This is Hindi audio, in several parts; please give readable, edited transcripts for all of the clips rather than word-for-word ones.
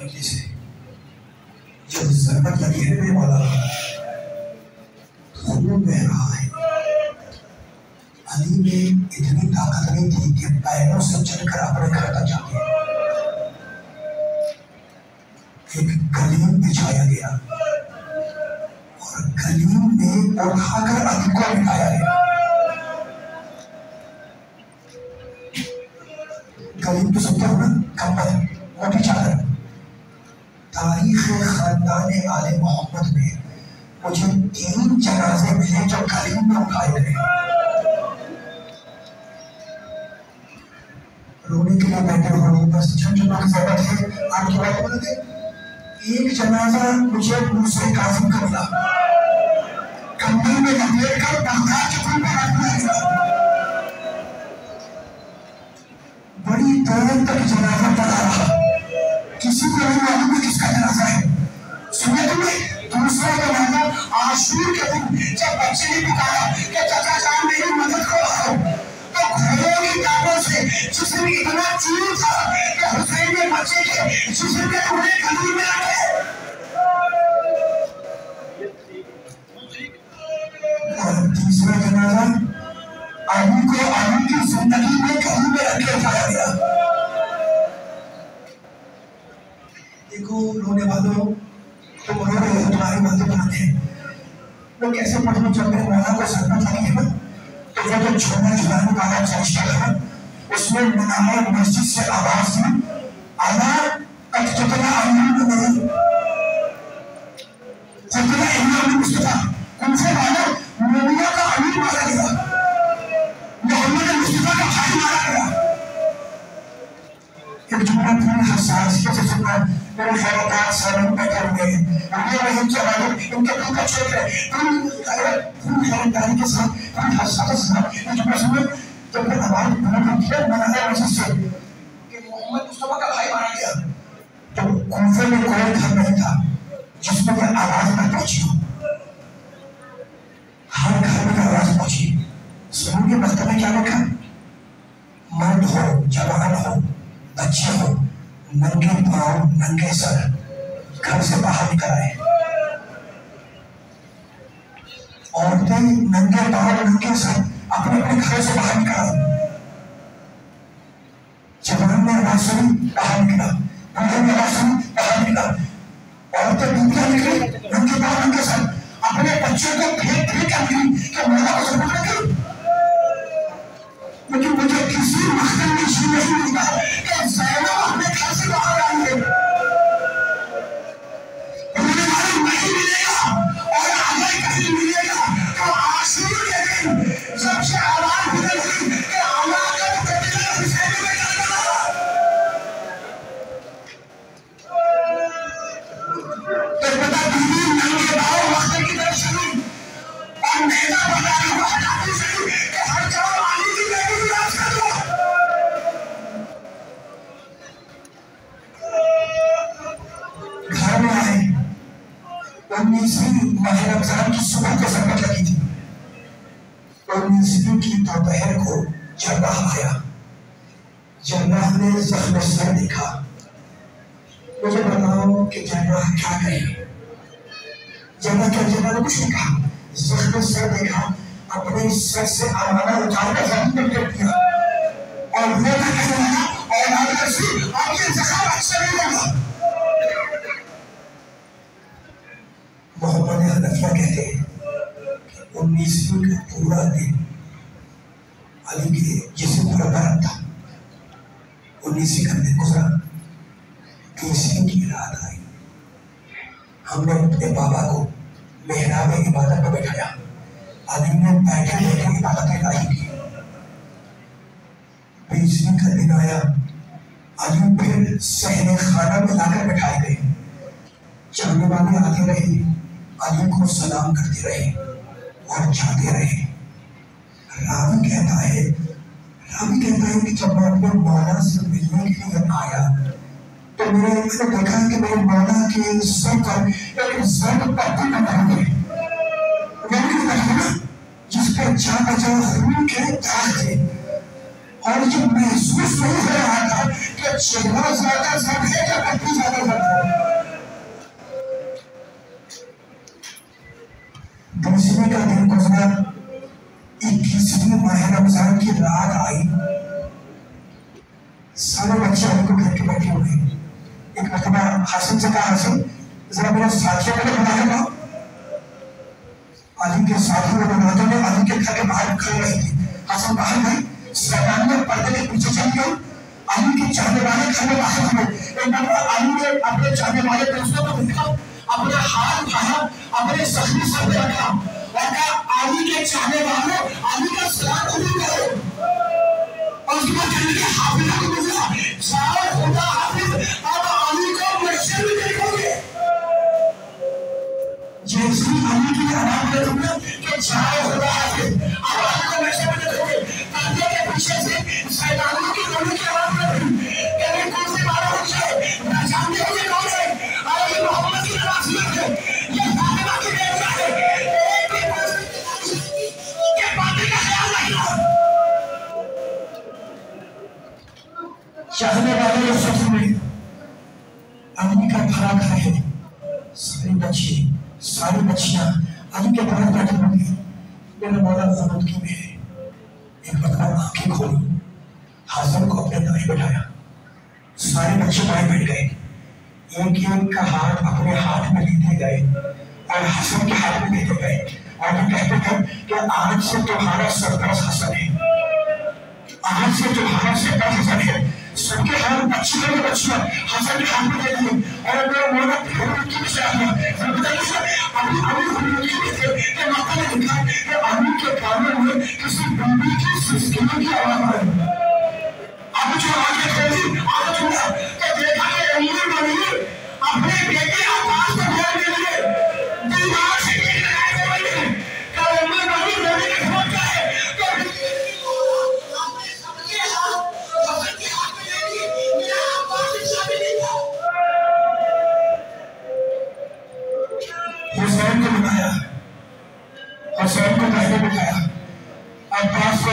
मजलिस है, जब जरूरत लगी है मेरे मौला खून बह रहा है। अली में इतनी ताकत नहीं थी कि पैरों से चलकर अपने घर तक जाते। एक गलीम बिछाया गया और गलीम में उठाकर अली को बिठाया गया। गलीम तो सुनते हो ना, कंबल, मोटी चादर। तारीख खानदान आले मोहम्मद में मुझे 3 जनाजे मिले जो गलीम में उठाए गए। रोने के लिए बैठे हो, बस झंझों की जरूरत है। आपकी बात बोल दे। एक जनाजा मुझे दूसरे कासिम का मिला, कंबल में लपेट कर बगदाद के पुल पर रख दिया गया। बड़ी देर तक जनाजा पड़ा रहा, किसी को नहीं मालूम कि किसका जनाजा है। सुने तुमने? दूसरा जनाजा आशूर के दिन जब बच्चे ने पुकारा कि चाचा जान मेरी मदद करो, तो घोड़ों की टांगों से जिसमें इतना चूर था कि हुसैन ने बच्चे के जिस्म के टुकड़े गली में रखे। और तीसरा जनाजा अली को अली की जिंदगी में गली में रखे उठाया गया। देखो रोने वालों, तुम रो रहे हो, तुम्हारी बातें बनाते हैं। वो कैसे पढ़ने जब मेरे मौला को जरूरत लगी है ना, तो वो जो छोड़ना झुलाने वाला फरिश्ता है, उसमें मीनारे मस्जिद से आवाज दी, आला अतुतला अमीन नहीं, खुतला इमाम मुस्तफा, उनसे वाला मोमिया का अमीर मारा गया, मोहम्मद मुस्तफा का भाई मारा गया। एक जुमला पूरी हसासियत से सुनना, मेरे खैरात सलाम बैठे हुए हैं, उनके रहीम के वाले इनके दिल का छोड़ है, पूरी खैरातारी के साथ, पूरी हसासियत के साथ ये जुमला सुनो। जब मैं आवाज बुलंद की मनाया मस्जिद से कि मोहम्मद मुस्तफा का भाई मारा गया, तो कूफे में कोई घर नहीं था जिसमें ये आवाज न पहुंची हो। हर घर में आवाज पहुंची। सुनोगे मस्जिद में क्या लिखा? मर्द हो, जवान हो, बच्चे हो, नंगे पांव नंगे सर घर से बाहर निकल आए। औरतें नंगे पांव नंगे सर अपने अपने घर से बाहर निकल आए। जवान ने आवाज सुनी, बाहर निकला, बूढ़े ने आवाज सुनी, बाहर निकला। औरतें दूसरा निकली, नंगे पांव नंगे सर अपने बच्चों को फेंक फेंक कर दी कि मौला को जरूरत लगी। लेकिन मुझे किसी मख्तल में जी नहीं मिलता कि ज़ैनब अपने घर से बाहर आई है। उन्हें मालूम नहीं मिलेगा और आगे कहीं मिलेगा। तो आशूर के दिन सबसे आवाज बुलंद हुई कि आला का कत्ल हुसैन में करना। तो पता बीवी नंगे पांव मख्तल की तरफ चली और नेता बताने को हटाती चली कि हर जगह अली की बेटी की बात कर लो। घर में आए, 19वीं माह रमजान की सुबह को ज़रूरत लगी थी। 19वीं की दोपहर को जर्राह आया। जर्राह ने जख्म सर देखा। मुझे बताओ कि जर्राह क्या कहे? जर्राह क्या? जर्राह ने कुछ नहीं कहा। जख्म सर देखा, अपने सर से अमाना उतारकर जमीन पर फेंक दिया और वो कहने लगा, औलाद रसूल आपके जख्म अच्छा नहीं लगा। मोहम्मद हनफिया कहते हैं कि 19वीं का पूरा दिन अली के जिस्म पर बरत था। 19वीं का दिन गुजरा, 20वीं की रात आई। हमने अपने बाबा को मेहराब इबादत में बैठाया। अली ने बैठे बैठे इबादत इलाही की। 20वीं का दिन आया, अली फिर सहने खाना में लाकर बैठाए गए। चलने वाले आते रहे, अली को सलाम करते रहे और जाते रहे। रावी कहता है कि जब मैं अपने मौला से मिलने के लिए आया तो मैंने देखा कि मेरे मौला के सर पर एक जर्द पट्टी बना हुई है, जिसपे चार खून के दाग थे। और जो महसूस नहीं हो रहा था कि चेहरा ज्यादा जर्द है या पट्टी ज्यादा जर्द है। अथवा हासिम से कहा, हासिम जरा मेरे साथियों को बुला कर लाओ। अली के साथियों को बुलाते हुए अली के घर के बाहर खड़े रहे थे। हासिम बाहर गए, शैतान ने पर्दे के पीछे चल गए। अली के चाहने वाले घर में बाहर हुए। एक बार अली ने अपने चाहने वाले दोस्तों को देखा, अपना हाथ उठाया, अपने जख्मी सर पे रखा और कहा, अली के चाहने वालों, अली का सलाम कबूल करो। और उसके बाद अली के हाफिजा को बोला, जाओ खुदा हाफिज, अब अली को मस्जिद में देखोगे। जैसे अली की आवाज में तुमने कि जाओ खुदा हाफिज, अब अली को मस्जिद में देखोगे, पर्दे के पीछे से शैतानों की गोली की आवाज में कहने कौन से मारा हो जाए, ना जानते हो ये कौन है, अरे ये मोहम्मद की नवासियत है, ये फातिमा की बेटा है, एक भी के बातें का ख्याल रखना। चाहने वाले लोग सोच में अली का भरा घर है, सारी बच्चे सारी बच्चियां अली के पास बैठी होंगी। मेरा मौला ज़रूरत की में है। एक बार आंखें खोली, हासिम को अपने दाएं बैठाया, सारे बच्चे बाएं बैठ गए। एक एक का हाथ अपने हाथ में लेते गए और हासिम के हाथ में लेते गए और ये कहते थे कि आज से तुम्हारा सरदर्द हसन है, आज से तुम्हारा सरदर्द हसन है। सबके हाथ बच्चे के बच्चियां हसन के हाथ में दे दिए और मेरा मौला ज़रूरत की से आया। अभी कि माता ने देखा कि अली के कानों में किसी बीवी की सिसकियों की आवाज आई। अब जो आगे खोली, आगे खोला तो देखा कि अली मनी अपने बेटे अब्बास को ध्यान दे लिए दीवार से देख रहा है। तो अली मनी रोने के खोज का है तो आपने सबके हाथ में ले ली, मेरा अब्बास से शादी नहीं था। हुसैन को बुलाया, हुसैन को पहले बिठाया, अब्बास को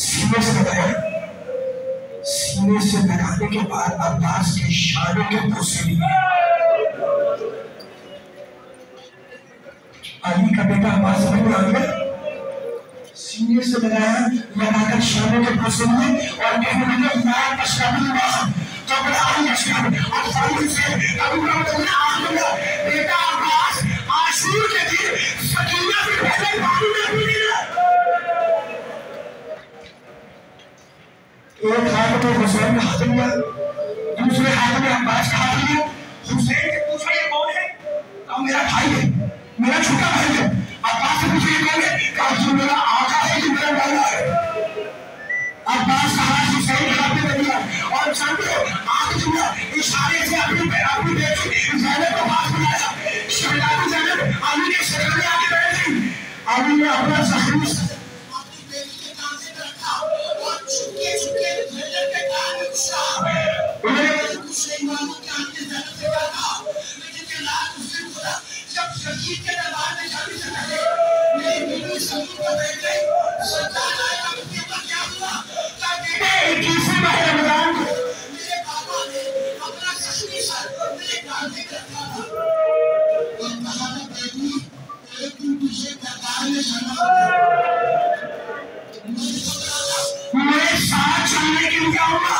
सीने से लगाया। सीने से लगाने के बाद अब्बास के शानों के पुसे लिए। अली का बेटा अब्बास समझ में आ गया, सीने से लगाया, लगाकर शानों के पुसे लिए और कहने लगे मैं तशरीफ तो बड़ा अली तशरीफ और फाइल से अभी मैं आऊंगा बेटा अब्बास आशूर के दिन सकीना से पहले पानी में पी लिया। एक हाथ में हुसैन का हाथ लिया, दूसरे हाथ में अब्बास का हाथ लिया। हुसैन से पूछा ये कौन है? कहा मेरा भाई है, मेरा छोटा भाई है। अब्बास से पूछा ये कौन है? कहा मेरा आका है कि मेरा वाला है। अब्बास का हाथ हुसैन के हाथ में दिया और जानते हो आगे जुड़ा इशारे से अपनी बेटी ज़ैनब को पास बुलाया। शहजादी ज़ैनब अली के शहर में आके बैठ गई। अली ने अपना जख्मी अपनी बेटी के कान से रखा और चुपके नजर के कान में घुसा। उन्हें कुछ नहीं मालूम कि आगे ज़ैनब से क्या कहा, लेकिन के लाल मुस्लिम खुदा जब शकील के दरबार में जाने से पहले मेरी बीवी शकील को बैठ गई। सरकार आया उसके ऊपर क्या हुआ? इक्कीसवें माह रमजान को मेरे पापा ने अपना जख्मी सर मेरे कान में रखा था और कहा था बेटी एक दिन तुझे दरबार में जाना होगा, मैं साथ चलने के लिए आऊंगा।